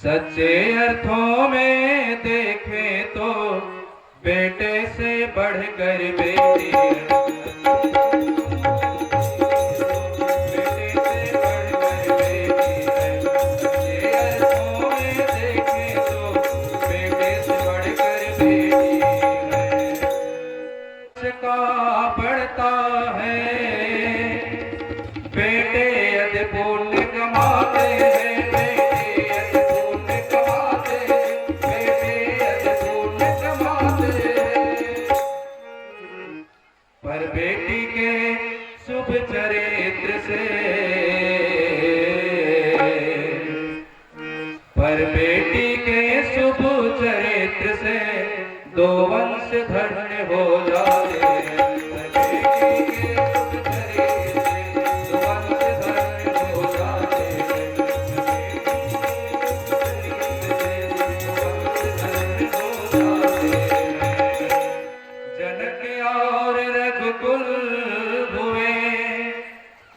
सच्चे अर्थों में देखे तो बेटे से बढ़कर बेटी है। बेटे से बढ़कर बेटी है। सच्चे अर्थों में देखे तो बेटे से बढ़कर बेटी है। इसका बढ़ता है बेटे यदि पुण्य कमाते हैं। पर बेटी के शुभ चरित्र से, पर बेटी के शुभ चरित्र से दो वंश धन्य हो जाते हैं।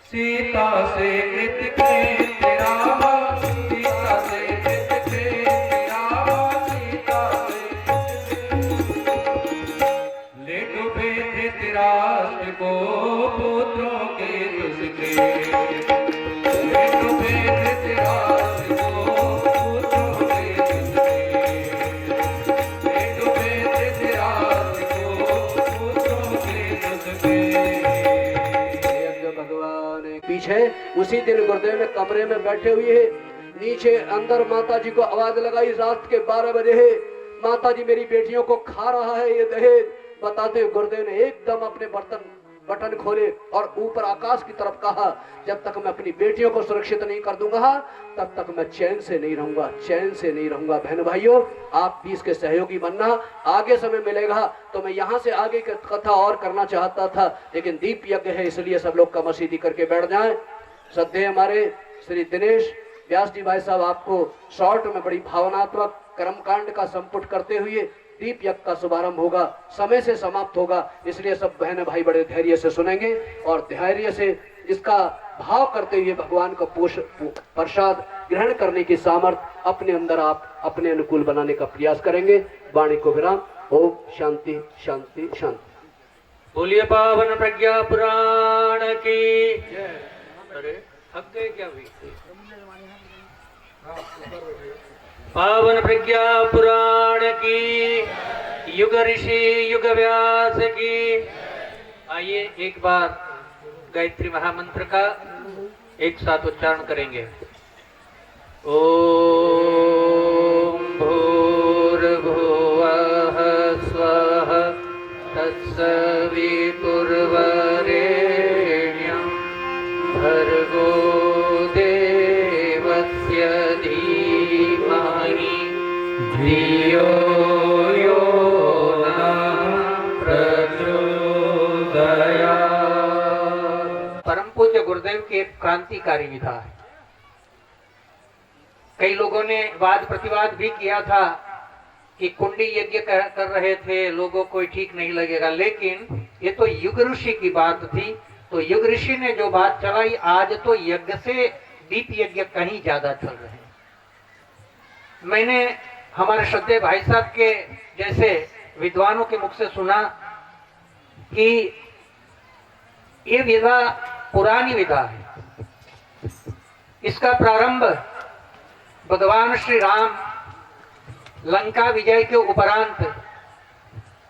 सीता से कृत कृत राम, सीता से कृत कृत राम, सीता से ले डूबे धृतराष्ट्र को पुत्रों के दुष्कृत। ले डूबे धृतराष्ट्र को पुत्रों के दुष्कृत। ले डूबे धृतराष्ट्र को पुत्रों के दुष्कृत। पीछे उसी दिन गुरुदेव में कमरे में बैठे हुए है। नीचे अंदर माता जी को आवाज लगाई, रात के 12 बजे है, माता जी मेरी बेटियों को खा रहा है ये दहेज। बताते हुए गुरुदेव ने एकदम अपने बटन खोले और ऊपर आकाश की तरफ कहा, जब तक मैं अपनी बेटियों को सुरक्षित नहीं कर दूंगा तब तक मैं चैन से नहीं रहूंगा, चैन से नहीं रहूंगा। बहन भाइयों, आप भी इसके सहयोगी बनना। आगे समय मिलेगा तो मैं यहाँ से आगे की कथा और करना चाहता था, लेकिन दीप यज्ञ है इसलिए सब लोग कमसीदी करके बैठ जाएं। श्रद्धेय हमारे श्री दिनेश व्यास जी भाई साहब आपको शॉर्ट में बड़ी भावनात्मक कर्मकांड का संपुट करते हुए दीप यज्ञ का शुभारंभ होगा, समय से समाप्त होगा, इसलिए सब बहन भाई बड़े धैर्य से सुनेंगे और धैर्य से इसका भाव करते हुए भगवान का प्रसाद ग्रहण करने की सामर्थ्य अपने अंदर आप अपने अनुकूल बनाने का प्रयास करेंगे। वाणी को विराम। ओम शांति शांति शांति। बोलिए पावन प्रज्ञा पुराण की। अरे थक गए क्या भी? पावन प्रज्ञा पुराण की, युग ऋषि युग व्यास की। आइए एक बार गायत्री महामंत्र का एक साथ उच्चारण करेंगे। ओम भूर्भुवः स्वः तत्सवितुर्वरेण्यं भर्गो देवस्य धीमहि धियो यो नः प्रचोदयात्। परम पूज्य गुरुदेव की एक क्रांतिकारी विधा है। कई लोगों ने वाद प्रतिवाद भी किया था कि कुंडी यज्ञ कर रहे थे, लोगों को ठीक नहीं लगेगा, लेकिन ये तो युग ऋषि की बात थी। तो युग ऋषि ने जो बात चलाई, आज तो यज्ञ से दीप यज्ञ कहीं ज्यादा चल रहे हैं। मैंने हमारे श्रद्धेय भाई साहब के जैसे विद्वानों के मुख से सुना कि ये विधा पुरानी विधा है। इसका प्रारंभ भगवान श्री राम लंका विजय के उपरांत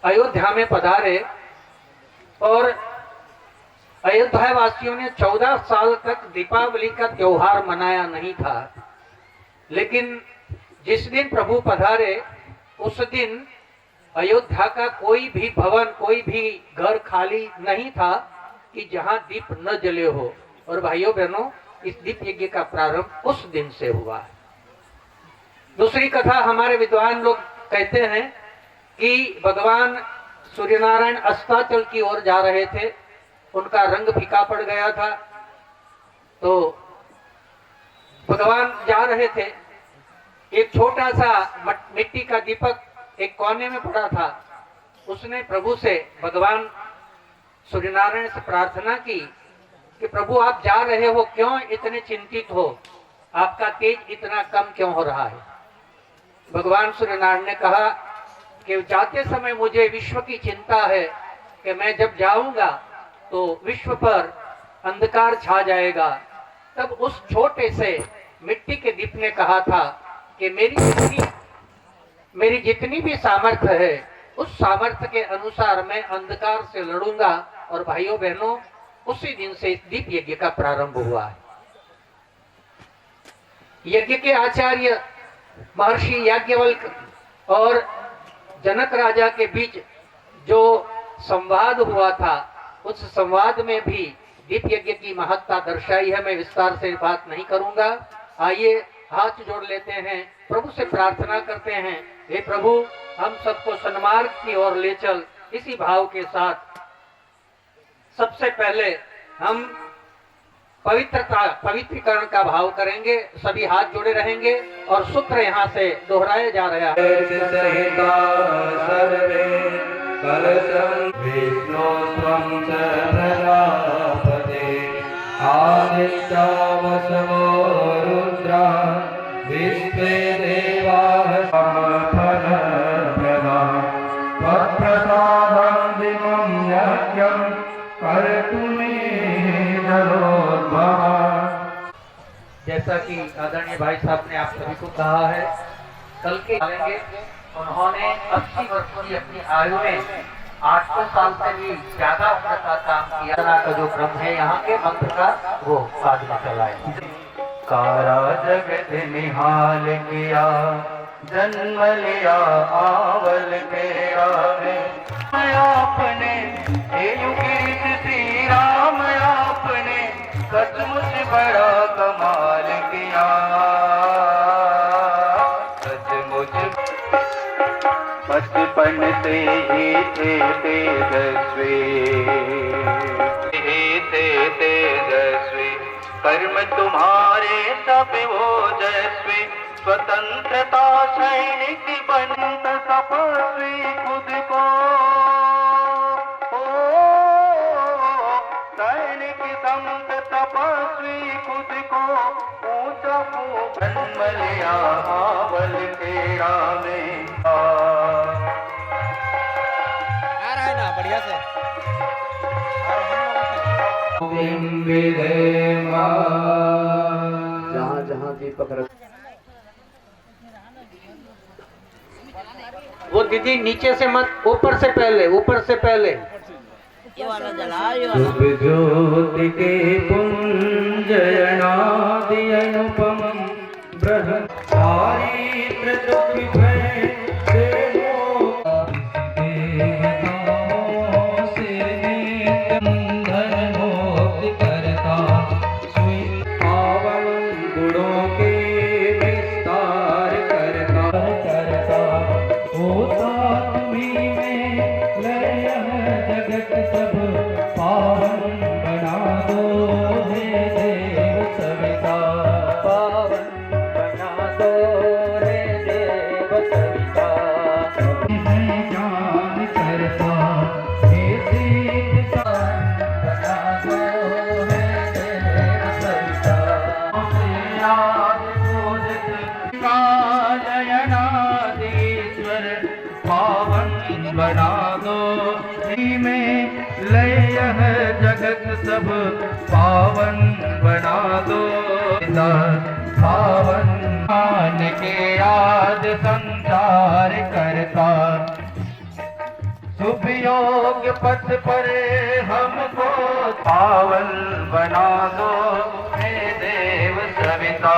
अयोध्या में पधारे और अयोध्या वासियों ने 14 साल तक दीपावली का त्योहार मनाया नहीं था। लेकिन जिस दिन प्रभु पधारे उस दिन अयोध्या का कोई भी भवन, कोई भी घर खाली नहीं था कि जहां दीप न जले हो। और भाइयों बहनों, इस दीप यज्ञ का प्रारंभ उस दिन से हुआ है। दूसरी कथा हमारे विद्वान लोग कहते हैं कि भगवान सूर्यनारायण अस्ताचल की ओर जा रहे थे, उनका रंग फीका पड़ गया था। तो भगवान जा रहे थे, एक छोटा सा मिट्टी का दीपक एक कोने में पड़ा था। उसने प्रभु से, भगवान सूर्यनारायण से प्रार्थना की कि प्रभु आप जा रहे हो, क्यों इतने चिंतित हो, आपका तेज इतना कम क्यों हो रहा है। भगवान सूर्यनारायण ने कहा कि जाते समय मुझे विश्व की चिंता है कि मैं जब जाऊंगा तो विश्व पर अंधकार छा जाएगा। तब उस छोटे से मिट्टी के दीप ने कहा था कि मेरी जितनी भी सामर्थ्य है उस सामर्थ्य के अनुसार मैं अंधकार से लड़ूंगा। और भाइयों बहनों, उसी दिन से इस दीप यज्ञ का प्रारंभ हुआ है। यज्ञ के आचार्य महर्षि याज्ञवल्क्य और जनक राजा के बीच जो संवाद हुआ था, उस संवाद में भी दीप यज्ञ की महत्ता दर्शाई है। मैं विस्तार से बात नहीं करूंगा। आइए हाथ जोड़ लेते हैं, प्रभु से प्रार्थना करते हैं, हे प्रभु हम सबको सन्मार्ग की ओर ले चल। इसी भाव के साथ सबसे पहले हम पवित्रीकरण का भाव करेंगे। सभी हाथ जोड़े रहेंगे और सूत्र यहाँ से दोहराया जा रहा है। विष्णु स्वं च प्रजापते आदित्यावसवो रुद्रा विश्वे देवाः समफलप्रदा त्वत्प्रसादं दिवं यज्ञं कर्तुमेधलोद्भवा। जैसा कि आदरणीय भाई साहब ने आप सभी को कहा है, कल के उन्होंने 80 वर्षों की अपनी आयु में 800 साल से भी ज्यादा उम्र का काम किया। का जो क्रम है यहाँ के मंत्र का, वो बाद में चलाए। सारा जगत निहाल किया, जन्म लिया आवल के रामे। आपने हे युगीत श्री राम आपने सचमुच बड़ा कमाल किया। सचमुच बचपन से ही थे तेजस्वी, कर्म तुम्हारे सब ओजस्वी। स्वतंत्रता सैनिक बनत तपस्वी खुद को, सैनिक संत तपस्वी खुद को ऊंचा जन्म लिया आवल के रामे। आ रहा है ना बढ़िया से। जहाँ जहाँ दीपक रख। वो दीदी नीचे से मत, ऊपर से पहले, ऊपर से पहले। ये वाला जला, ये वाला। शुभ ज्योति के पुंजयनादि अनुपम ब्रह्मचारित्र दुख भय बना दो में लय यह जगत सब पावन बना दो। पावन मान के याद संसार करता, शुभ योग पथ पर हमको पावन बना दो हे देव सविता।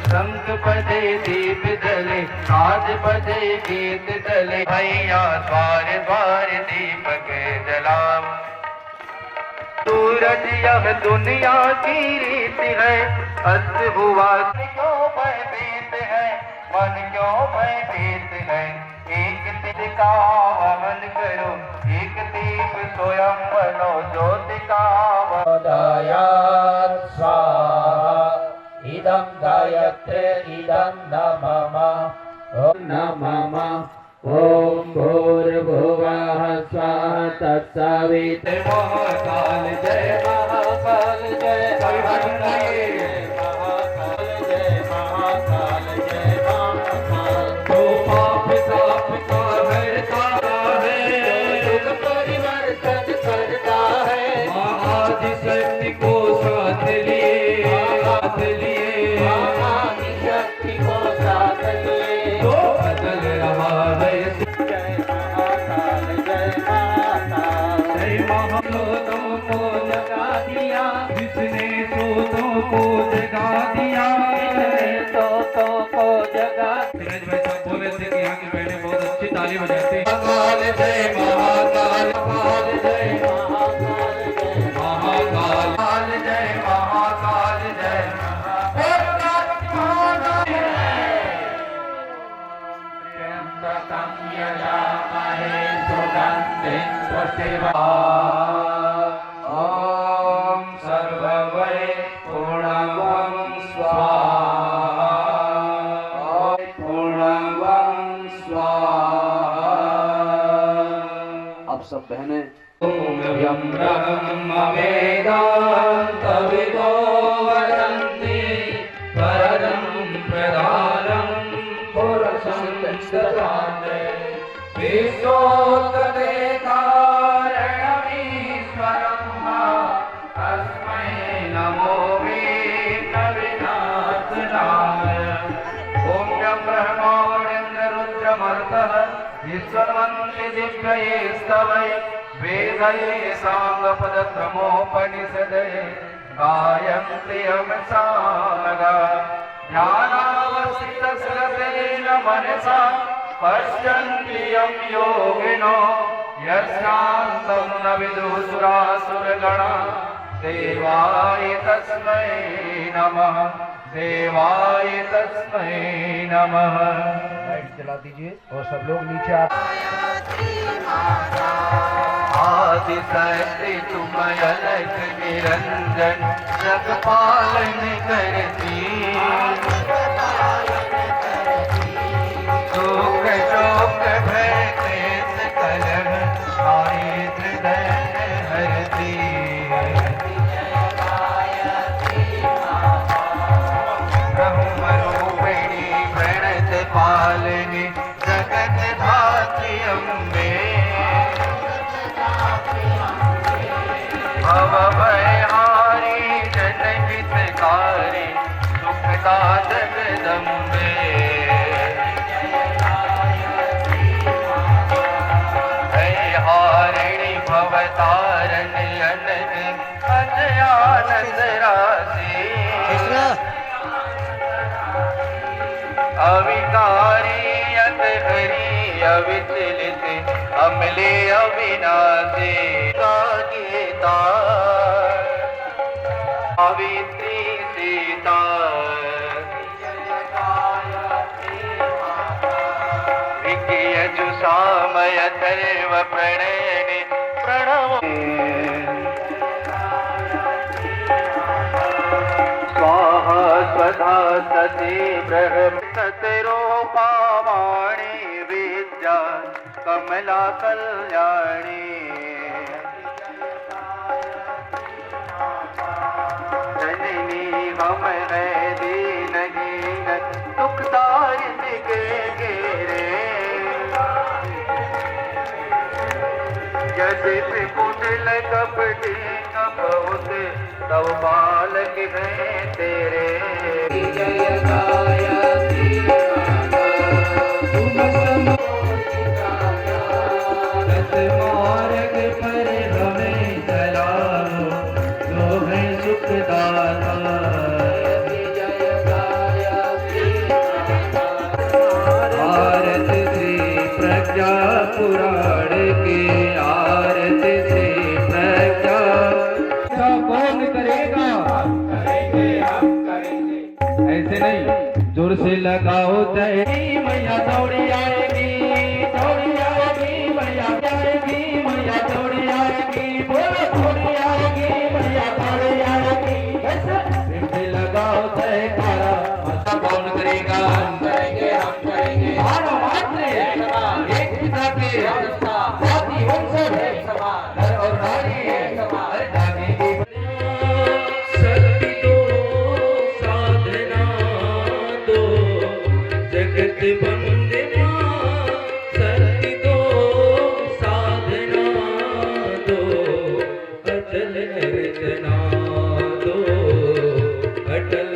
शंख बजे दीप जले, आज बजे गीत जले, भैया द्वार द्वार दीपक जलाओ। सूरज यह दुनिया की रीत है, अस्त हुआ क्यों भयभीत है, मन क्यों भयभीत है। एक दीप का हवन करो, एक दीप स्वयं बनो ज्योति का। इदं गायत्रे इदं नमः ओम नमः। ओम भूर्भुवः स्वः तत्सवितुर्वरेण्यं महाकाल जय महाकाल जय महाकाल जय महाकाल। साथ लिए, आदि शक्ति को साथ लिए, तो बदल रहा है। जय महाकाल जय महाकाल। जय महालोकों को जगा दिया, जिसने सोतों को जगा दिया, सोतों को जगा। सूरज भाई साहब बोल रहे थे कि यहाँ की बहनें बहुत अच्छी ताली बजाती हैं। महाकाल जय महाकाल, महाकाल जय महाकाल जय महाकाल जय महाकाल जय त्र्यंबकं यजामहे सुगन्धिं पुष्टिवर्धनम्। ॐ सर्ववै पूर्णमं स्वाहा, पूर्णमं स्वाहा। अब सब बहनें यं ब्रह्मवेदान्तविदो वदन्ति परं प्रधानं पुरुषं ददामि। विश्वोत्पत्ते कारणमीश्वरं तस्मै नमो विघ्नविनाशनाय। ॐ यं ब्रह्मा वरुणेन्द्ररुद्रमरुतः ईश्वरवन्ति दिव्यये स्तवै वेदये साङ्गपदक्रमोपनिषदये गायन्ति यमसामगा। ध्यानावस्थितश्रद्धेन मनसा पश्यन्ति यं योगिनो यस्यान्तं न विदुः सुरासुरगणा। देवाय तस्मै नमः, देवाय तस्मै नमः। लाइट जला दीजिए और सब लोग नीचे आ। आदि शक्ति तुम अलग निरंजन, जग पालन करती। दुख शोक भय क्लेश कलह सारे हृदय हरती। ब्रह्मरूपिणी प्रणत पालिनी जगत धात्री अम्बे। भव भयहारी जनहितकारी सुखदा जगदम्बे। भयहारिणी भवतारिणी अनज अजयानंद राशि। अविकारी अतहरी अविचलित अमले अविनाशी। गीता सावित्री सीता विज्ञयजु सामय सर्व प्रणयनि प्रणव। स्वाहा स्वधा सती बृहस्पतिरूपा वाणी विद्या कमला कल्याणी। जननी हम है दीनहीन दुखदारित के घेरे। यदि कुटिल कपटी बहुत तव बालक हैं तेरे। जय गायत्री मार्ग पर हमें चलाओ, जो है सुखदाता। आरत श्री प्रज्ञा पुराण की, आरत श्री प्रज्ञा। कौन करेगा? हम करेंगे। ऐसे नहीं, जोर से लगाओ जय। मैया दौड़ी आएगी, दौड़ी आएगी, मैया आएगी, मैया दौड़ी आएगी। बोलो दौड़ी आएगी, मैया दौड़ी आएगी। ऐसे लगाओ जयकारा। कौन करेगा? हम करेंगे, हम करेंगे। मानव मात्र एक पिता के जाति वंश एक समान, नर और नारी एक समान। शक्ति दो, साधना दो, जगत बंदना। शक्ति दो, साधना दो, अचल अर्चना दो, अटल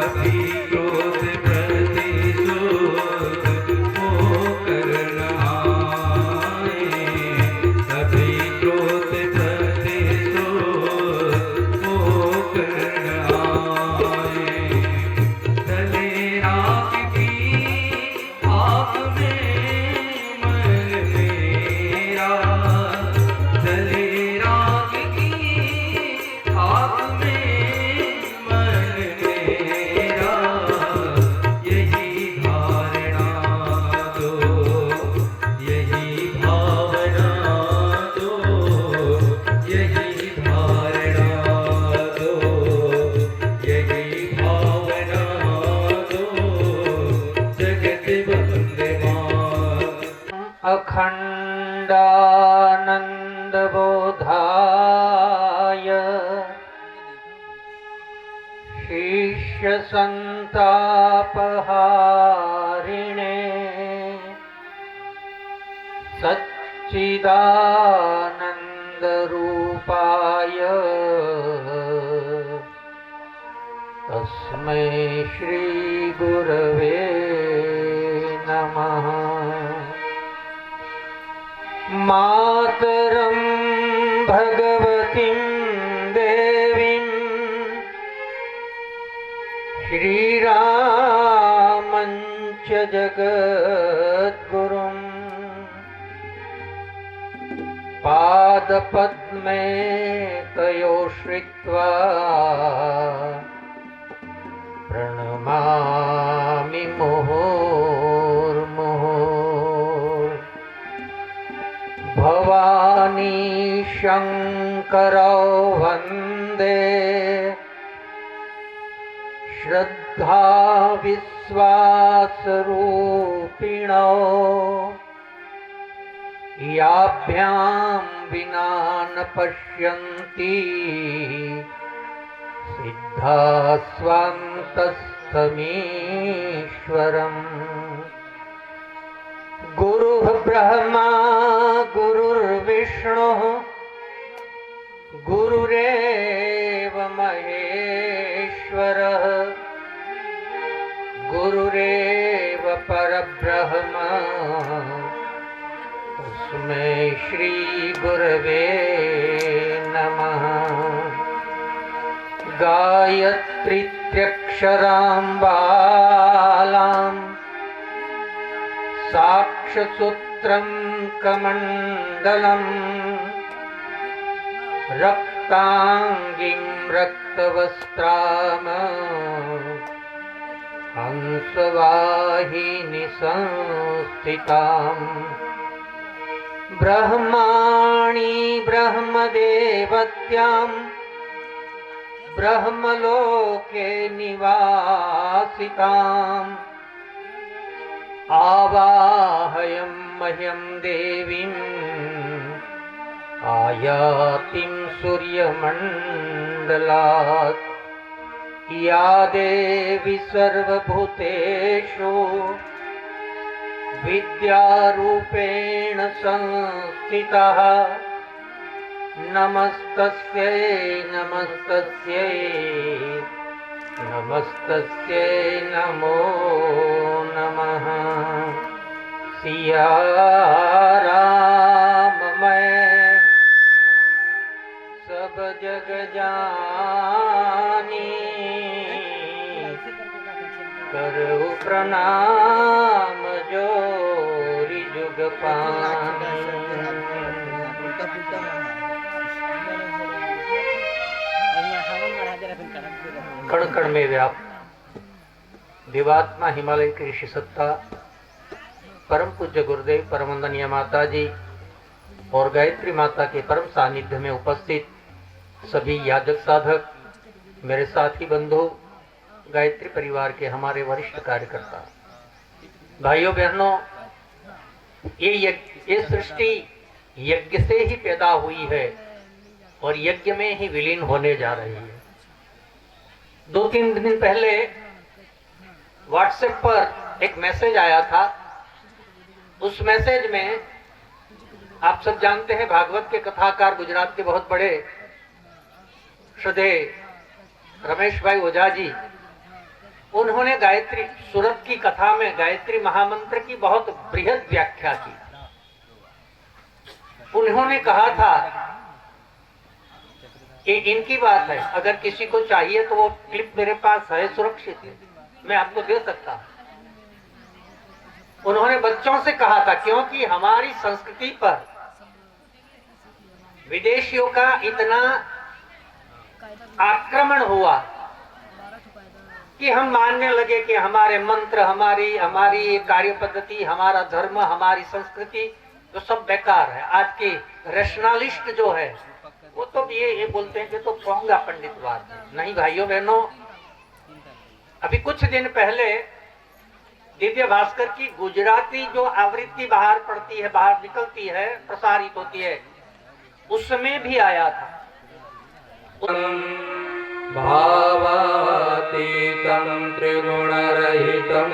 कभी क्रोध प्रतिशोध होकर न आए, कभी क्रोध प्रतिशोध होकर न आए। जले राख की आग में मन मेरा, जले राख की आग में मन मेरा, यही धारणा दो, यही भावना दो, यही धारणा दो, यही भावना दो, जगत वंदमान। अखंडानंद बोधाय शिष्य संतापहारिणे सच्चिदानंद रूपाय तस्मै श्री गुरवे नमः। मातरं भगवतीं देवीं श्रीरामं च जगद्गुरुं पादपद्मे तयो श्रित्वा प्रणमामि मुहुर्मुहुः। भवानी शंकरौ वंदे श्रद्धा विश्वासरूपिणौ, याभ्यां विना न पश्यन्ति सिद्धा स्वान्तस्थमीश्वरम्। गुरुः ब्रह्मा गुरुर्विष्णुः गुरुरेव महेश्वरः, गुरुरेव परब्रह्म तस्मै श्री गुरवे नमः। गायत्रीत्यक्षरां बालां साक्षसूत्रं कमण्डलम्, रक्तांगीं रक्तवस्त्रां हंसवाहिनी संस्थिताम्। ब्रह्माणि ब्रह्मदेवत्यां ब्रह्मलोके निवासिताम्। आवाहयं मह्यं देवीं आयातिं सूर्यमण्डलात्। या देवी सर्वभूतेषु विद्यारूपेण संस्थितः, नमस्तस्यै नमस्तस्यै नमस्तस्यै नमो नमः। सिया राम मैं सब जग जानी, करो प्रणाम जोरी जुग पानी। कण कण में व्याप्त दिवात्मा हिमालय की ऋषि सत्ता परम पूज्य गुरुदेव परम वंदनीय माता जी और गायत्री माता के परम सानिध्य में उपस्थित सभी याजक साधक, मेरे साथी बंधु, गायत्री परिवार के हमारे वरिष्ठ कार्यकर्ता, भाइयों बहनों, ये सृष्टि यज्ञ से ही पैदा हुई है और यज्ञ में ही विलीन होने जा रही है। 2-3 दिन पहले व्हाट्सएप पर एक मैसेज आया था। उस मैसेज में आप सब जानते हैं, भागवत के कथाकार गुजरात के बहुत बड़े श्रद्धेय रमेश भाई ओझा जी उन्होंने गायत्री सूरत की कथा में गायत्री महामंत्र की बहुत बृहद व्याख्या की। उन्होंने कहा था कि इनकी बात है, अगर किसी को चाहिए तो वो क्लिप मेरे पास है, सुरक्षित है, मैं आपको दे सकता हूं। उन्होंने बच्चों से कहा था, क्योंकि हमारी संस्कृति पर विदेशियों का इतना आक्रमण हुआ कि हम मानने लगे कि हमारे मंत्र, हमारी कार्य पद्धति, हमारा धर्म, हमारी संस्कृति तो सब बेकार है। आज के रैशनलिस्ट जो है वो तो ये बोलते हैं कि तो पोंगा पंडितवाद है। नहीं भाइयों बहनों, अभी कुछ दिन पहले दिव्य भास्कर की गुजराती जो आवृत्ति बाहर पड़ती है, बाहर निकलती है, प्रसारित होती है, उसमें भी आया था भावातीतं त्रिगुणरहितं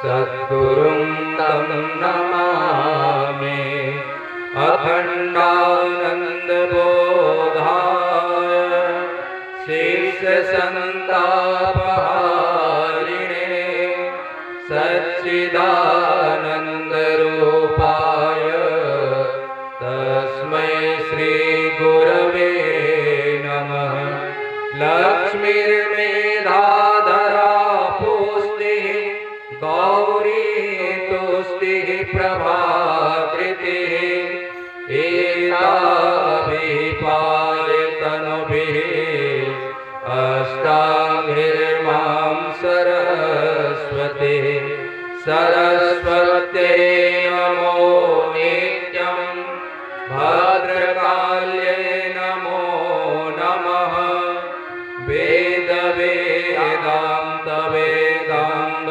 सद्गुरुं तं नमामि अखण्डानन्दबोधाय शिष्यसन्तापहारिणे सच्चिदानन्दरूपाय तस्मै श्रीगुरवे नमः। लक्ष्मीर्मेधाधरा पुष्टिः गौरी तुष्टिः प्रभाकृतिः एताभिपायतनुभिः अष्टाङ्गिर्मां सरस्वती सरस्वत्यै नमो नित्यं भद्रकाल्यै नमो नमः। वेद वेदान्त वेदांग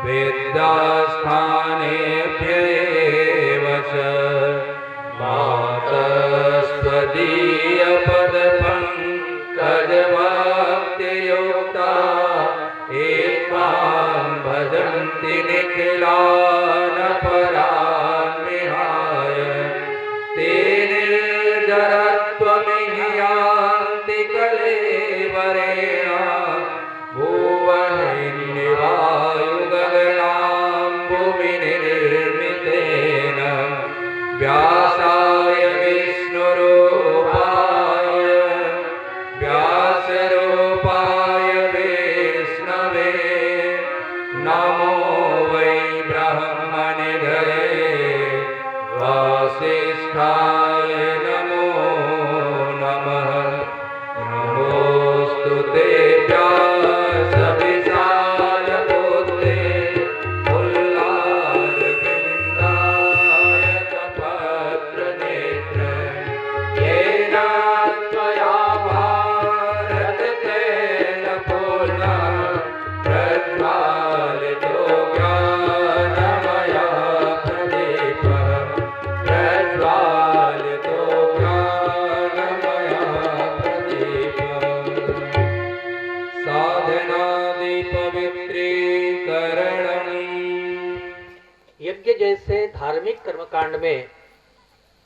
विद्यास्थानेभ्येव च मातस्त्वदीय पदपङ्कजभक्तियुक्ता एत्मां भजन्ति निखिलान् परान् विहाय ते निर्जरत्वमिहि कलेवरेण भुवनिर्वायुगगनां भूमिनिर्मितेन व्यासाय व्यासरूपाय विष्णवे नमो वै ब्रह्मनिधये वासिष्ठाय नमो नमः। नमोऽस्तु ते व्यासविशालबुद्धे उल्लासपिण्डाय कपत्रनेत्र येन त्वया भारतेन पूर्णः प्रज्वालितो ज्ञानमयः प्रदीपः प्रज्वालितो ज्ञानमयः प्रदीपः साधनादिपवित्रीकरणम्। यज्ञ जैसे धार्मिक कर्मकांड में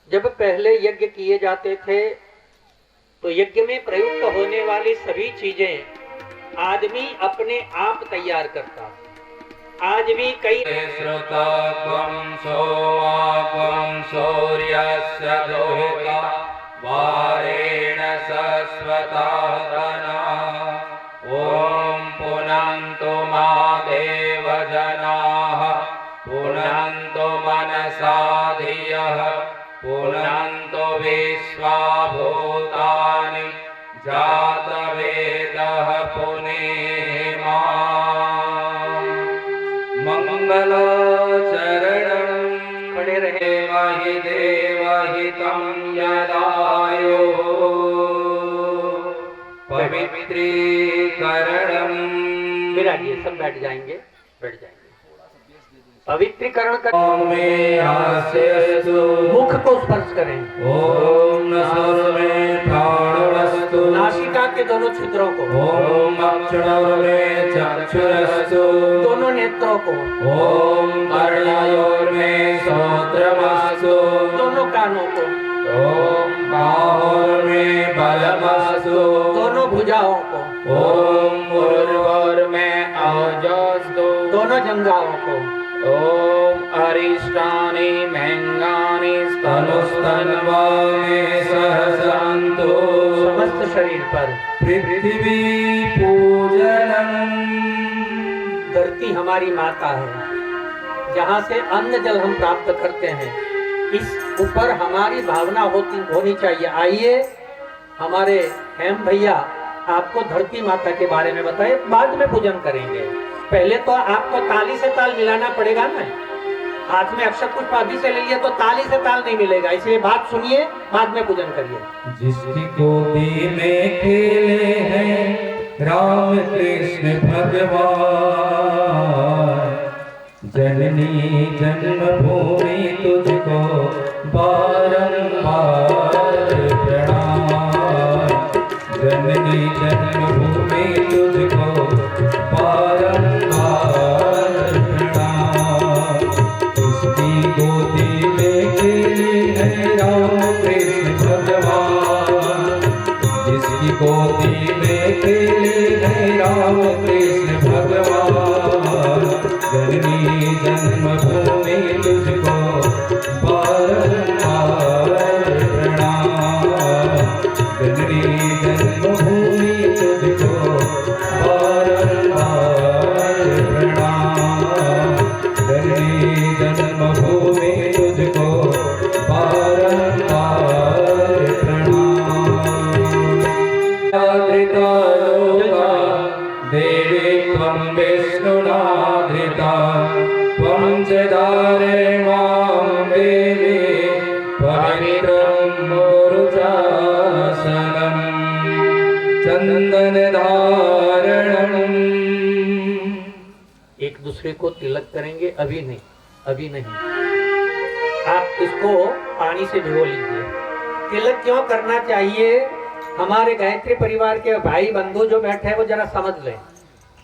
जब पहले यज्ञ किए जाते थे तो यज्ञ में प्रयुक्त होने वाली सभी चीजें आदमी अपने आप तैयार करता। आज भी कई श्रुतत्वं सोमात्वं सूर्यस्य दोहिता वारेण सस्वता तना ॐ पुनन्तु मा देवजनाः पुनन्तु मनसा धियः पुनन्तु विश्वा भूतानि जातवेदः पुनेमा। मंगलाचरणं खड़े रहे। महि देवहितं यदायुः पवित्रीकरणम्। विराजिए, सब बैठ जाएंगे, बैठ जाएंगे। पवित्रीकरण कर मे आस्यस्तु मुख को स्पर्श करें। ओम नसर में प्राणवस्तु नासिका के दोनों छिद्रों को। ओम अक्षर में चक्षुरस्तु दोनों नेत्रों को। ओम कर्णयोर में श्रोत्रमस्तु दोनों कानों को। ओम बाहोर में बलमस्तु दोनों भुजाओं को। ओम दोनों जंघाओं को। ओम अरिष्टानि महंगानि स्तनुस्तन्वामे सहस्रान्तो समस्त शरीर पर। पृथ्वी पूजनम। धरती हमारी माता है, जहाँ से अन्न जल हम प्राप्त करते हैं, इस ऊपर हमारी भावना होनी चाहिए। आइए हमारे हेम भैया आपको धरती माता के बारे में बताए, बाद में पूजन करेंगे। पहले तो आपको ताली से ताल मिलाना पड़ेगा ना। हाथ में अक्षत पुष्प आदि से ले लिया तो ताली से ताल नहीं मिलेगा, इसलिए बात सुनिए, बाद में पूजन करिए। जिसकी गोदी में खेले हैं राम कृष्ण भगवान, जननी जन्मभूमि तुझको बारंबार प्रणाम। जननी जन्मभूमि तुझको बारंबार प्रणाम। इसकी गोदी में खेले हैं राम कृष्ण भगवान, जिसकी गोदी में खेले हैं राम कृष्ण भगवान। जननी जन्मभूमि तुझको बारंबार प्रणाम। जननी जन्मभूमि तुझको बारंबार प्रणाम। जननी जन्मभूमि तुझको बारंबार प्रणाम। देवी त्वं विष्णुनाधृता, त्वं च धारणां देवी पवित्रं गुरुशासनं चन्दनधारणम्। एक दूसरे को तिलक करेंगे, अभी नहीं, अभी नहीं। आप इसको पानी से भिगो लीजिए। तिलक क्यों करना चाहिए? हमारे गायत्री परिवार के भाई बंधु जो बैठे हैं वो जरा समझ लें।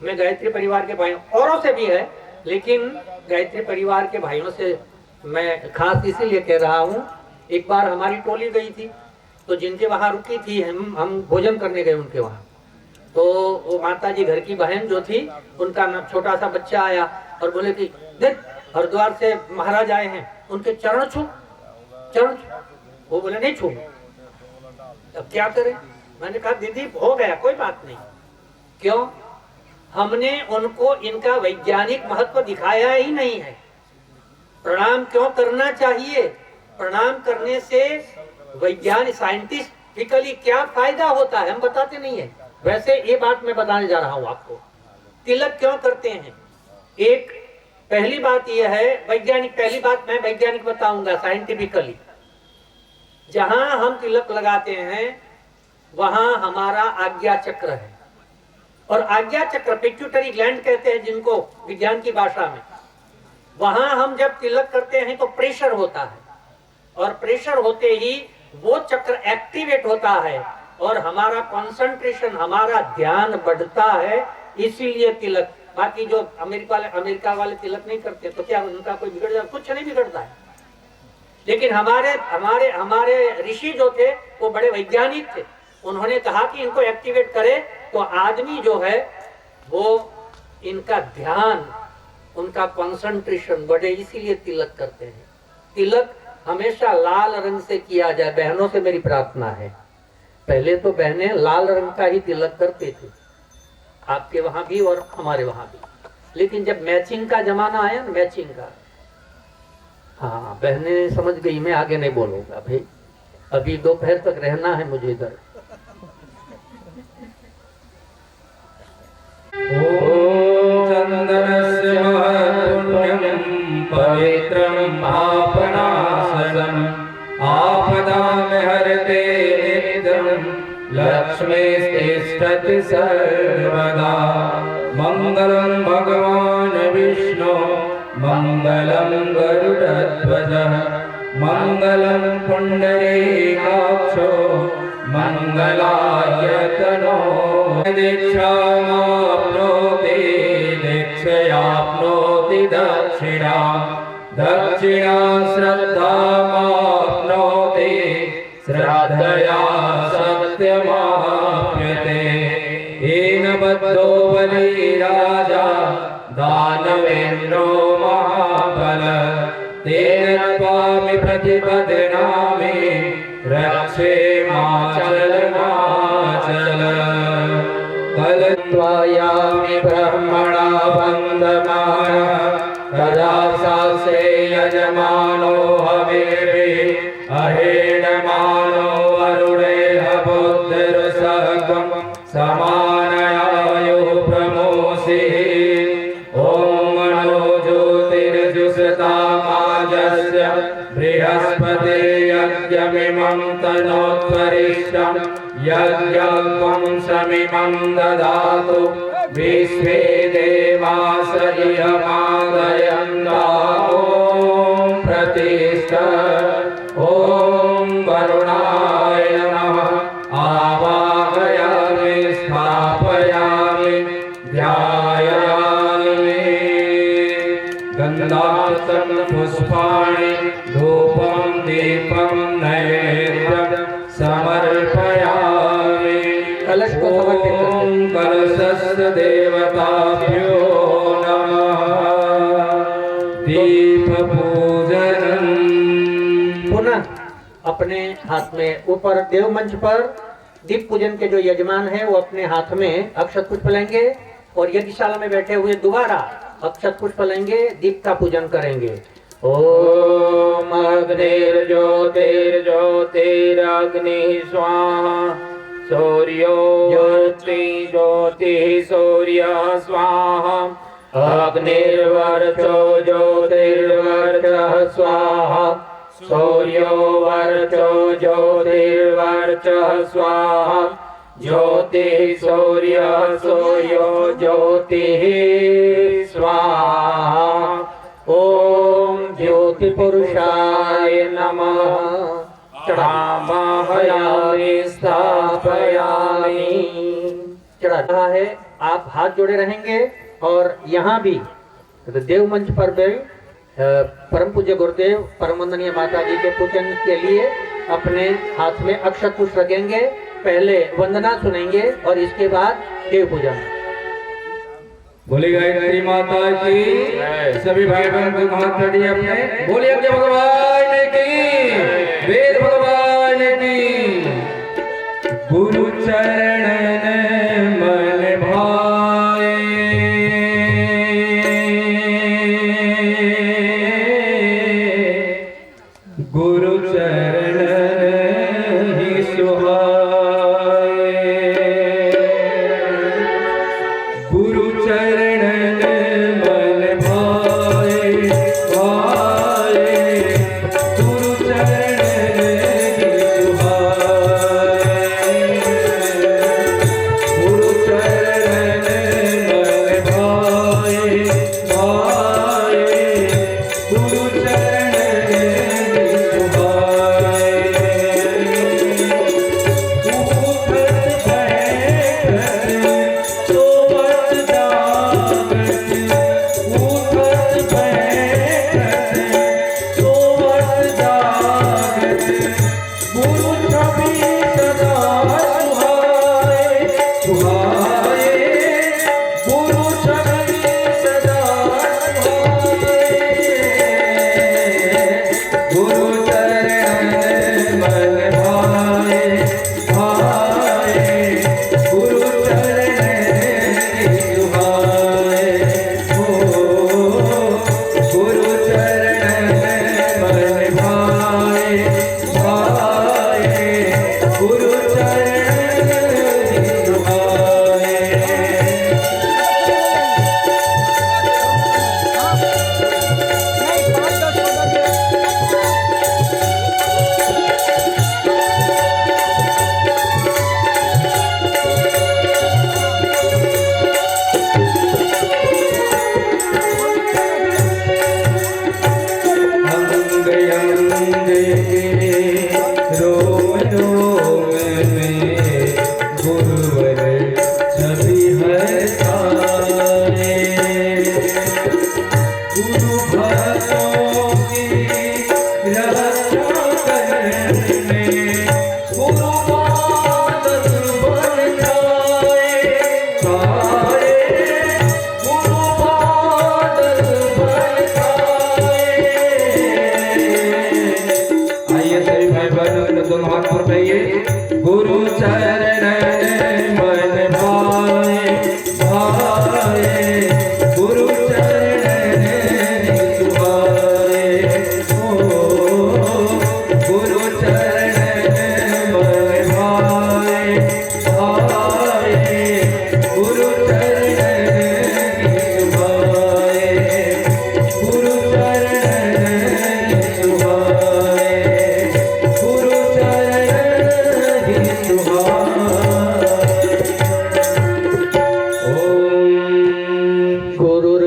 मैं गायत्री परिवार के भाइयों, औरों से भी है, लेकिन गायत्री परिवार के भाइयों से मैं खास इसीलिए कह रहा हूँ। एक बार हमारी टोली गई थी, तो जिनके वहाँ रुकी थी, हम भोजन करने गए उनके वहाँ। तो वो माता जी घर की बहन जो थी, उनका छोटा सा बच्चा आया और बोले कि देख हरिद्वार से महाराज आए हैं, उनके चरण छू, चरण छू। वो बोले नहीं छू। अब क्या करें? मैंने कहा दीदी हो गया, कोई बात नहीं। क्यों? हमने उनको इनका वैज्ञानिक महत्व दिखाया ही नहीं है। प्रणाम क्यों करना चाहिए? प्रणाम करने से वैज्ञानिक साइंटिफिकली क्या फायदा होता है हम बताते नहीं है। वैसे ये बात मैं बताने जा रहा हूँ आपको। तिलक क्यों करते हैं? एक पहली बात यह है, वैज्ञानिक, पहली बात मैं वैज्ञानिक बताऊंगा साइंटिफिकली। जहां हम तिलक लगाते हैं वहां हमारा आज्ञा चक्र है, और आज्ञा चक्र पिट्यूटरी ग्लैंड कहते हैं जिनको विज्ञान की भाषा में। वहां हम जब तिलक करते हैं तो प्रेशर होता है, और प्रेशर होते ही वो चक्र एक्टिवेट होता है और हमारा कंसंट्रेशन, हमारा ध्यान बढ़ता है। इसीलिए तिलक। बाकी जो अमेरिका वाले तिलक नहीं करते तो क्या उनका कोई बिगड़ जाता? कुछ नहीं बिगड़ता है। लेकिन हमारे ऋषि जो थे वो बड़े वैज्ञानिक थे। उन्होंने कहा कि इनको एक्टिवेट करे तो आदमी जो है वो इनका ध्यान, उनका कंसंट्रेशन बढ़े, इसीलिए तिलक करते हैं। तिलक हमेशा लाल रंग से किया जाए। बहनों से मेरी प्रार्थना है, पहले तो बहनें लाल रंग का ही तिलक करते थे, आपके वहां भी और हमारे वहां भी। लेकिन जब मैचिंग का जमाना आया ना, मैचिंग का, हाँ बहनें समझ गई। मैं आगे नहीं बोलूंगा भाई, अभी दोपहर तक रहना है मुझे इधर। चंदनस्य महत्पुण्यं पवित्रं आपनासनम् आपदां हरते नित्यं लक्ष्मीस्तिष्ठति सर्वदा। मंगलं भगवान् विष्णु मंगलं गरुडध्वजः मंगलं पुण्डरीकाक्षो मंगलायतनो। दीक्षामाप्नोति दीक्षयाप्नोति दक्षिणा दक्षिणा श्रद्धामाप्नोति श्रद्धया सत्यमाप्यते। येन बद्धो बलिराजा दानवे पति बदनामी रक्षे माचल माचल कलत्वायामि ब्रह्मणा वन्दमान तदा सासे यजमानो हमेभिः अहेणमानो वरुणेह बुद्धिर्सहगं समानयायुः प्रमोषिः ॐ मनो ज्योतिर्जुषतामाजस्य बृहस्पते यज्ञमिमं तनोत्वरिष्ठं यज्ञं समिमं ददातु विश्वे देवास इयमादयन्ता ॐ प्रतिष्ठ ॐ वरुणाय नमः आवाहयामि स्थापयामि ध्यायामि गन्धार्थं पुष्पाणि धूपं दीपं नैवेद्यं समर्पयामि कलश को समर्पित करते हैं। ॐ कलशस्य देवताभ्यो नमः दीपपूजनम् पुनः अपने हाथ में ऊपर देव मंच पर दीप पूजन के जो यजमान है वो अपने हाथ में अक्षत पुष्प लेंगे और यज्ञशाला में बैठे हुए दोबारा अक्षत पुष्प लेंगे, दीप का पूजन करेंगे। ॐ अग्निर्ज्योतिर्ज्योतिरग्निः स्वाहा सूर्यो ज्योतिः सूर्यः स्वाहा अग्निर्वर्चो ज्योतिर्वर्चः स्वाहा सूर्यो वर्चो ज्योतिर्वर्चः स्वाहा ज्योतिः सूर्यः सूर्यो ज्योतिः स्वाहा ॐ ज्योति पुरुषाय नमः आवाहयामि स्थापयामि चढ़ा रहा है, आप हाथ जोड़े रहेंगे और यहाँ भी तो देव मंच पर भी परम पूज्य गुरुदेव परम वंदनीय माता जी के पूजन के लिए अपने हाथ में अक्षत पुष्प रखेंगे। पहले वंदना सुनेंगे और इसके बाद देव पूजन। बोली गायत्री माता की सभी भाई बहन को हाथ जोड़िए अपने, बोलिए अपने भगवान की, वेद भगवान की। गुरु चरणन मन भाए गुरु चरणन ही सुहाए गुरु चरणन मन भाए भाए गुरु चरणन ही सुहाए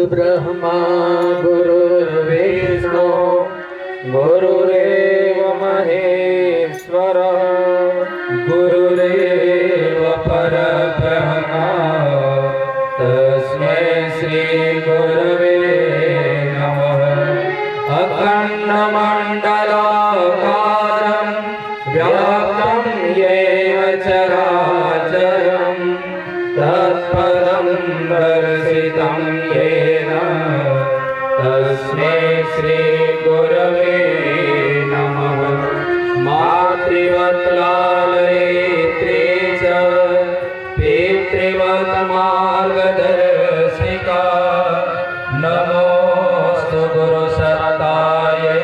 ब्रह्मा गुरुर्विष्णु गुरुरेव महेश्वर गुरुरेव परब्रह्मा तस्मै श्री गुरवे नमः। अखण्डमण्डलाकारं व्याप्तं येन चराचरं तत्पदं दर्शितं येन तस्मै श्री गुरवे नमः। मातृवत् लालयित्री च पितृवत् मार्गदर्शिका नमोस्तु गुरुसत्तायै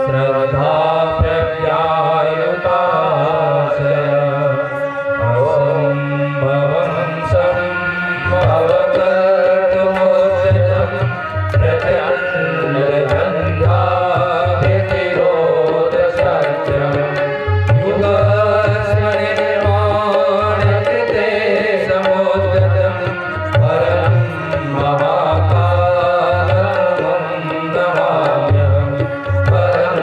श्रद्धा प्रज्ञायुताशय असम्भवं सम्भवकर्तुमुद्यतं प्रचण्डजन्धाभितिरोधसत्यं युगस्मरिर्माणकृते समुद्गतं परं महाकालमं नमाम्यहं परं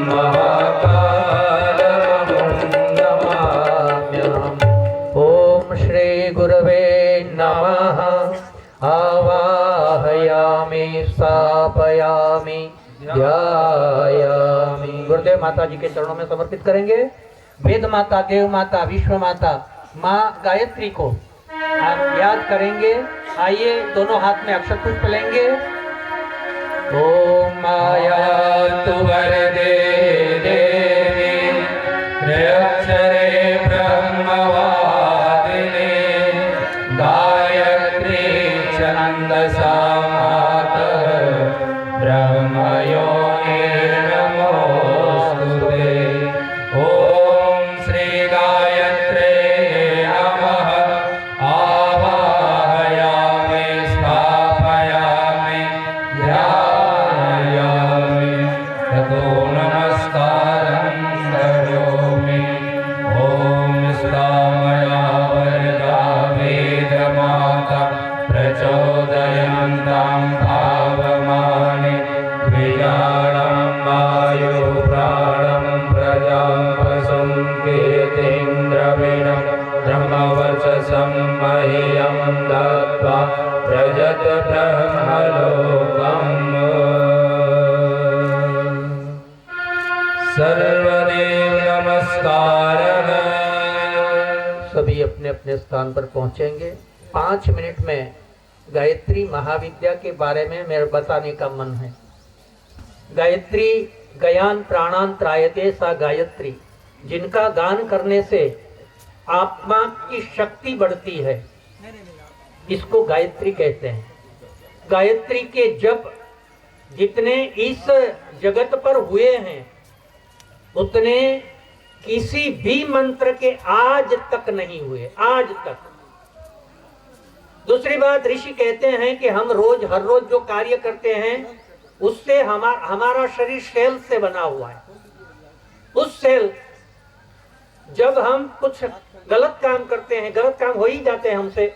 महाकालमं नमाम्यहम्। ओम श्री गुरवे नमः। आवाहयामि स्थापयामि ध्यायामि। गुरुदेव माता जी के चरणों में समर्पित करेंगे। वेद माता, देव माता, विश्व माता माँ गायत्री को आप याद करेंगे। आइए दोनों हाथ में अक्षत पुष्प लेंगे। ओम माया तु वरदे देवी त्रयक्षरे ब्रह्मवादिने गायत्री च नन्दसा मातः ब्रह्मयोनिर्नमोऽस्तुते। ॐ श्री गायत्रे नमः। आवाहयामि स्थापयामि ध्यायामि ततो नमस्कारं करोमि। ॐ स्थामया वरदा वेदमाता प्रचोदयन्तां भावमानि द्विजानं वायुप्राणं प्रजां वसुं कीर्तिन्द्रविणं ब्रह्मवर्चसं मह्यं दत्त्वा व्रजत ब्रह्मलोकम्। सर्वदेव नमस्कारः। सभी अपने अपने स्थान पर पहुंचेंगे। 5 मिनट में गायत्री महाविद्या के बारे में मेरे बताने का मन है। गायत्री गयान प्राणान त्रायते सा गायत्री, जिनका गान करने से आत्मा की शक्ति बढ़ती है, इसको गायत्री कहते हैं। गायत्री के जप जितने इस जगत पर हुए हैं उतने किसी भी मंत्र के आज तक नहीं हुए, आज तक। दूसरी बात, ऋषि कहते हैं कि हम हर रोज जो कार्य करते हैं उससे हमारा शरीर सेल से बना हुआ है। उस सेल, जब हम कुछ गलत काम करते हैं, गलत काम हो ही जाते हैं हमसे,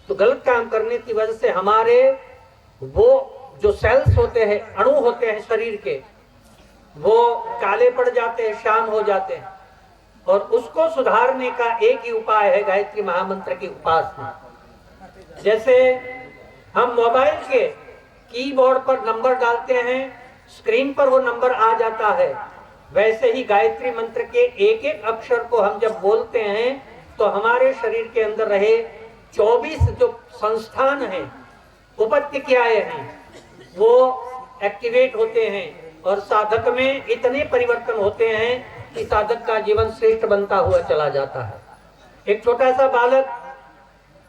तो गलत काम करने की वजह से हमारे वो जो सेल्स होते हैं, अणु होते हैं शरीर के, वो काले पड़ जाते हैं, शाम हो जाते हैं। और उसको सुधारने का एक ही उपाय है गायत्री महामंत्र की उपासना। जैसे हम मोबाइल के कीबोर्ड पर नंबर डालते हैं, स्क्रीन पर वो नंबर आ जाता है, वैसे ही गायत्री मंत्र के एक एक अक्षर को हम जब बोलते हैं तो हमारे शरीर के अंदर रहे 24 जो संस्थान हैं, उपत्यकाएं हैं, वो एक्टिवेट होते हैं और साधक में इतने परिवर्तन होते हैं कि साधक का जीवन श्रेष्ठ बनता हुआ चला जाता है। एक छोटा सा बालक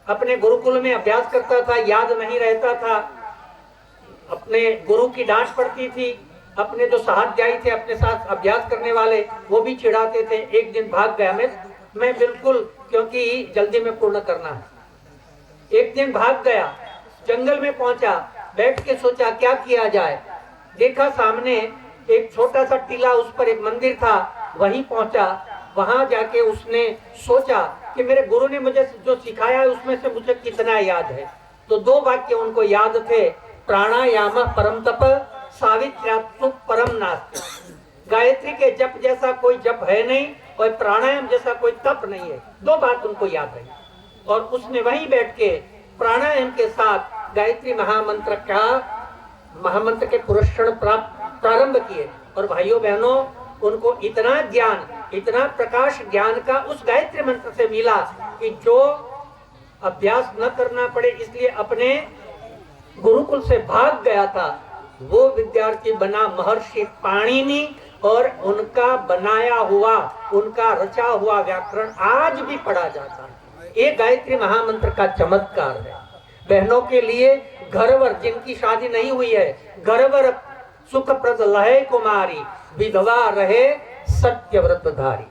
अपने गुरुकुल में अभ्यास करता था, याद नहीं रहता था, अपने गुरु की डांट पड़ती थी, अपने जो सहाध्यायी थे अपने साथ अभ्यास करने वाले वो भी चिढ़ाते थे। एक दिन भाग गया, मैं बिल्कुल, क्योंकि जल्दी में पूर्ण करना है। एक दिन भाग गया, जंगल में पहुंचा, बैठ के सोचा क्या किया जाए। देखा सामने एक छोटा सा टीला, उस पर एक मंदिर था, वहीं पहुंचा। वहां जाके उसने सोचा कि मेरे गुरु ने मुझे जो सिखाया है उसमें से मुझे कितना याद है। तो दो वाक्य उनको याद थे, प्राणायाम परम तप, सावित्र्यात्मक परम नास्ति। गायत्री के जप जैसा कोई जप है नहीं और प्राणायाम जैसा कोई तप नहीं है। दो बात उनको याद रही और उसने वहीं बैठ के प्राणायाम के साथ गायत्री महामंत्र के पुरस्कार प्रारंभ किए। और भाइयों बहनों, उनको इतना ज्ञान, इतना प्रकाश ज्ञान का उस गायत्री मंत्र से मिला कि जो अभ्यास न करना पड़े इसलिए अपने गुरुकुल से भाग गया था, वो विद्यार्थी बना महर्षि पाणिनि। और उनका बनाया हुआ, उनका रचा हुआ व्याकरण आज भी पढ़ा जाता है। ये गायत्री महामंत्र का चमत्कार है। बहनों के लिए घरवर जिनकी शादी नहीं हुई है, घरवर सुखप्रद लहे कुमारी, विधवा रहे सत्यव्रतधारी।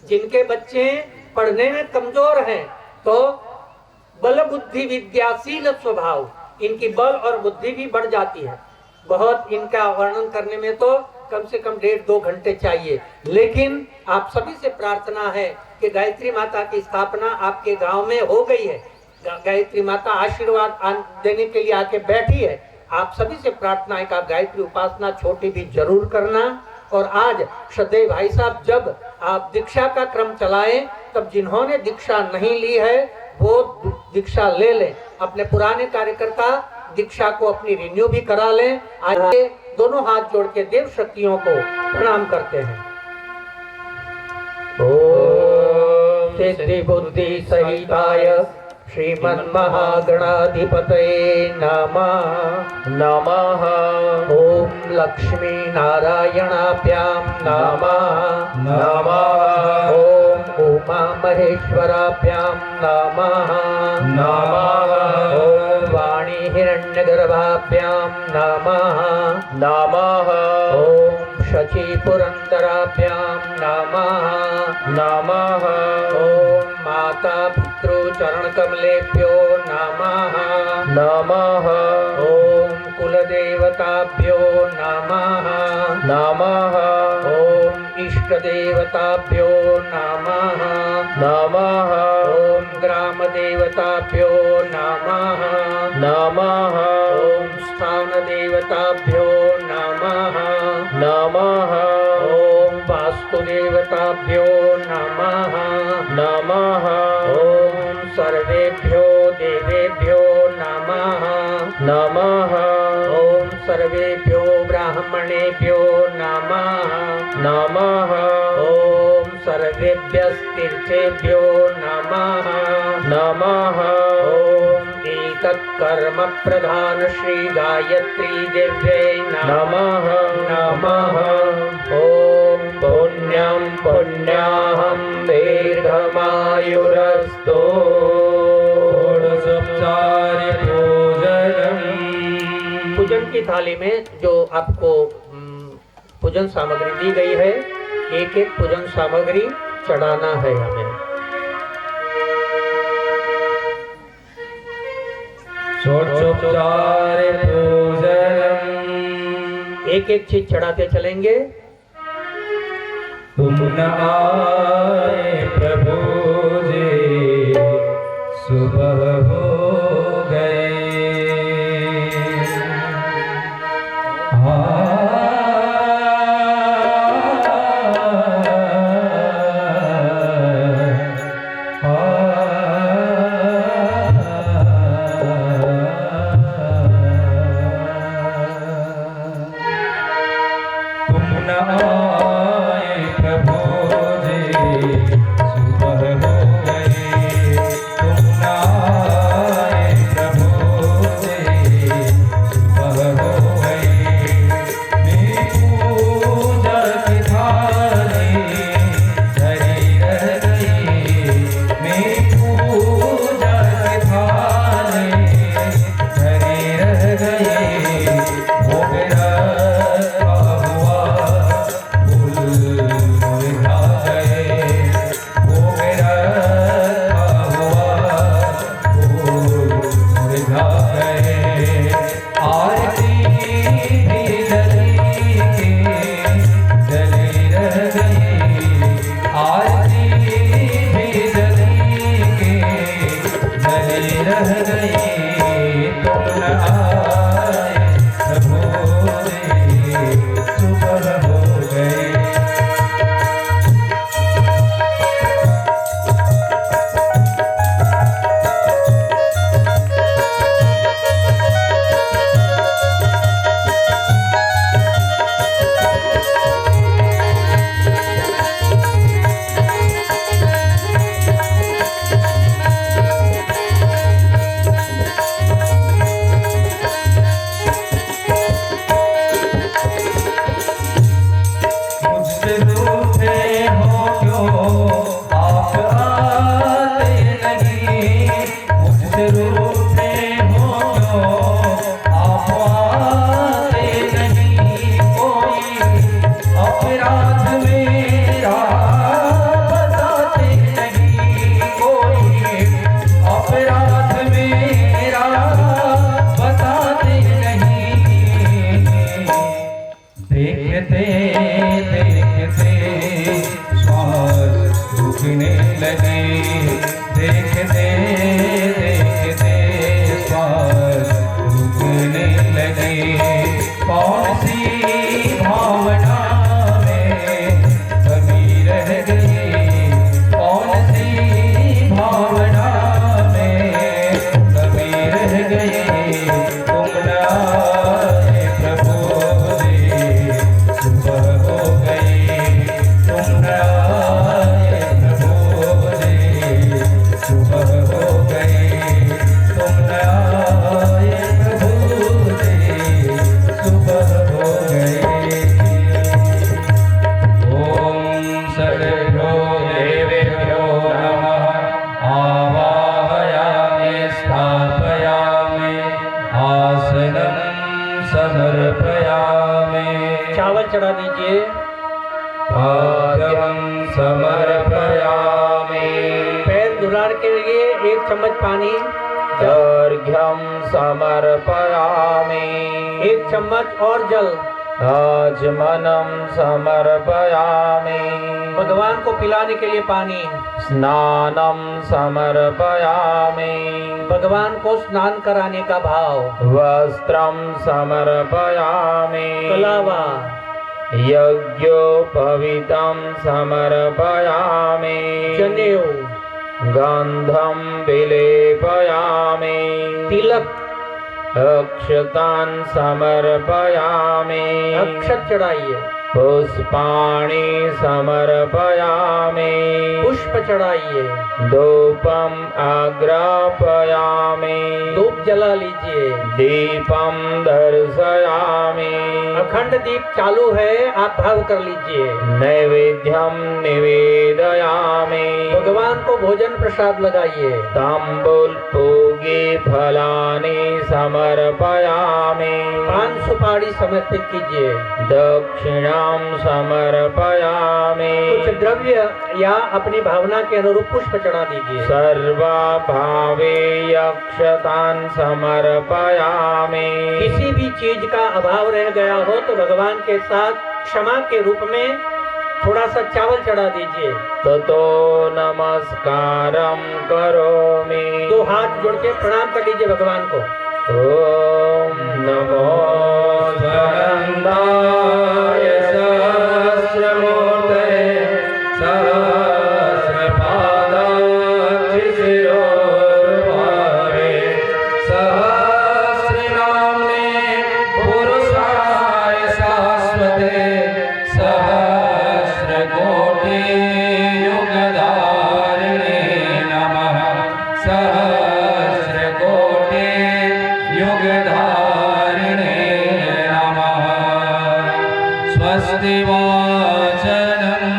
जिनके बच्चे पढ़ने में कमजोर हैं तो बल बुद्धि विद्याशील स्वभाव, इनकी बल और बुद्धि भी बढ़ जाती है। बहुत इनका वर्णन करने में तो कम से कम 1.5-2 घंटे चाहिए। लेकिन आप सभी से प्रार्थना है कि गायत्री माता की स्थापना आपके गांव में हो गई है। गायत्री माता आशीर्वाद देने के लिए आके बैठी है। आप सभी से प्रार्थना है कि आप गायत्री उपासना छोटी भी जरूर करना। और आज श्रद्धेय भाई साहब, जब आप दीक्षा का क्रम चलाएं, तब जिन्होंने दीक्षा नहीं ली है वो दीक्षा ले लें। अपने पुराने कार्यकर्ता दीक्षा को अपनी रिन्यू भी करा लें। आज दोनों हाथ जोड़ के देव शक्तियों को प्रणाम करते हैं। ओम सिद्धि बुद्धि सहिताय श्रीमन्महागणाधिपतये नमः। नमः। ओम लक्ष्मी नारायणाभ्यां नमः। नमः। ओम उमा महेश्वराभ्यां नमः। नमः। ओम वाणी हिरण्यगर्भाभ्यां नमः। नमः। ओम शची पुरंदराभ्यां नमः। नमः। ओम माता पितृ चरण कमलेभ्यो नमः। नमः। ओम कुलदेवताभ्यो नमः। नमः। ओम इष्ट देवताभ्यो नमः। नमः। ओम ग्राम देवताभ्यो नमः। नमः। ओम स्थान देवताभ्यो नमः। नमः। ओम वास्तु देवताभ्यो नमः। नमः। ओम सर्वेभ्यो देवेभ्यो नमः। नमः। ओम सर्वेभ्यो ब्राह्मणेभ्यो नमः। नमः। ओम सर्वेभ्यस्तीर्थेभ्यो नमः। नमः। ओम एतत्कर्म प्रधान श्री गायत्री देव्यै नमः। नमः। ओम पुण्यं पुण्याहं दीर्घमायुरस्तु। पूजन की थाली में जो आपको पूजन सामग्री दी गई है, एक एक पूजन सामग्री चढ़ाना है हमें। एक एक चीज चढ़ाते चलेंगे। तुम न आए प्रभु जी, सुबह हो गए। रह गए पैर चढ़ा दीजिए। पाद्यं समर्पयामि पैर धुलाने के लिए 1 चम्मच पानी, अर्घ्यं समर्पयामि 1 चम्मच और जल आचमनं समर्पयामि भगवान को पिलाने के लिए पानी, स्नानं समर्पयामि भगवान को स्नान कराने का भाव, वस्त्रं समर्पयामि कलावा, यज्ञोपवीतं समर्पयामि जनेऊ, गन्धं विलेपयामि तिलक, अक्षतान् समर्पयामि अक्षत चढ़ाइए, पुष्पाणि समर्पयामि पुष्प चढ़ाइए, धूपम् आग्रापयामि धूप जला लीजिए, दीपं दर्शयामि अखंड दीप चालू है, आप भाव कर लीजिए। नैवेद्यं निवेदयामि भगवान को भोजन प्रसाद लगाइए, ताम्बूल पूगी फलानि समर्पयामि पान सुपारी समर्पित कीजिए, दक्षिणां समर्पयामि कुछ द्रव्य या अपनी भावना के अनुरूप पुष्प चढ़ा दीजिए। सर्वभावे अक्षतान् समर्पयामि किसी भी चीज का अभाव रह गया हो तो भगवान के साथ क्षमा के रूप में थोड़ा सा चावल चढ़ा दीजिए। ततो नमस्कारं करोमि 2 हाथ जोड़ के प्रणाम कर लीजिए भगवान को। ॐ नमो स्वरन्दाय सहस्रमूर्तये सहस्रपादाक्षिशिरोर्भावे सहस्रनाम्ने पुरुषाय शाश्वते सहस्रकोटियुगधारिणे नमः सहस्रकोटियुगधारिणे नमः स्वस्ति वाचनम्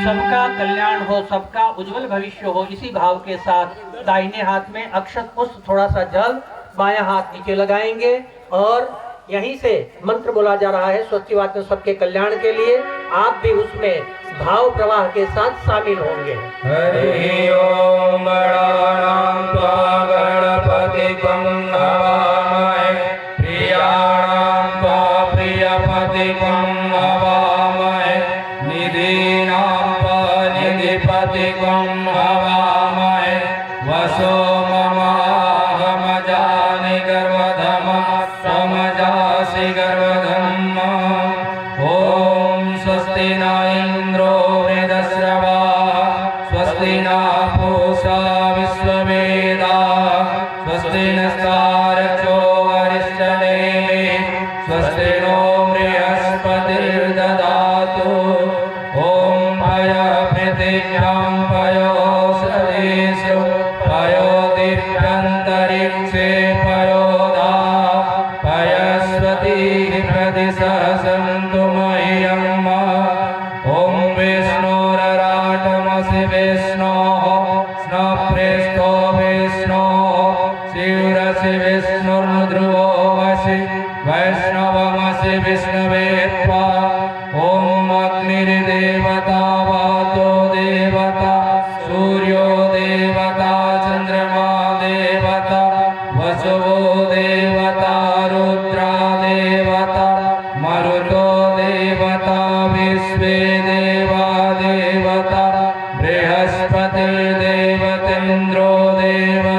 सबका कल्याण हो, सबका उज्जवल भविष्य हो, इसी भाव के साथ दाहिने हाथ में अक्षत पुष्प, थोड़ा सा जल, बायां हाथ नीचे लगाएंगे और यहीं से मंत्र बोला जा रहा है स्वस्ति वाचन सबके कल्याण के लिए। आप भी उसमें भाव प्रवाह के साथ शामिल होंगे। हरि ओम गणानां त्वा गणपतिं हवामहे प्रियाणां त्वा प्रियपतिं हवामहे निधीनां त्वा निधिपतिं हवामहे वसो ममाहमजानि गर्वधमः समजासि गर्वधम्मः ॐ स्वस्ति न इन्द्रो वृद्धश्रवाः स्वस्ति न पूषा विश्ववेदाः स्वस्ति नस्तारचो वरिष्ठनेमिः स्वस्ति नो बृहस्पतिर्ददातु ॐ पयः पयोषधीषु पयो दिव्यन्तरिक्षे पयोधा पयस्वतीः प्रतिसहसन्तु मह्यम् ॐ विष्णुरराटमसि विष्णोः स्नप्रेष्ठो विष्णोः शिवरसि विष्णुर्ध्रुवो वसि वैष्णवमसि विष्णवे त्वा ॐ अग्निर्देवता वातो देवता सूर्यो देवता चन्द्रमा देवता वसवो देवता रुद्रा देवता मरुतो देवता विश्वे देवा देवता बृहस्पतिर्देवतेन्द्रो देवता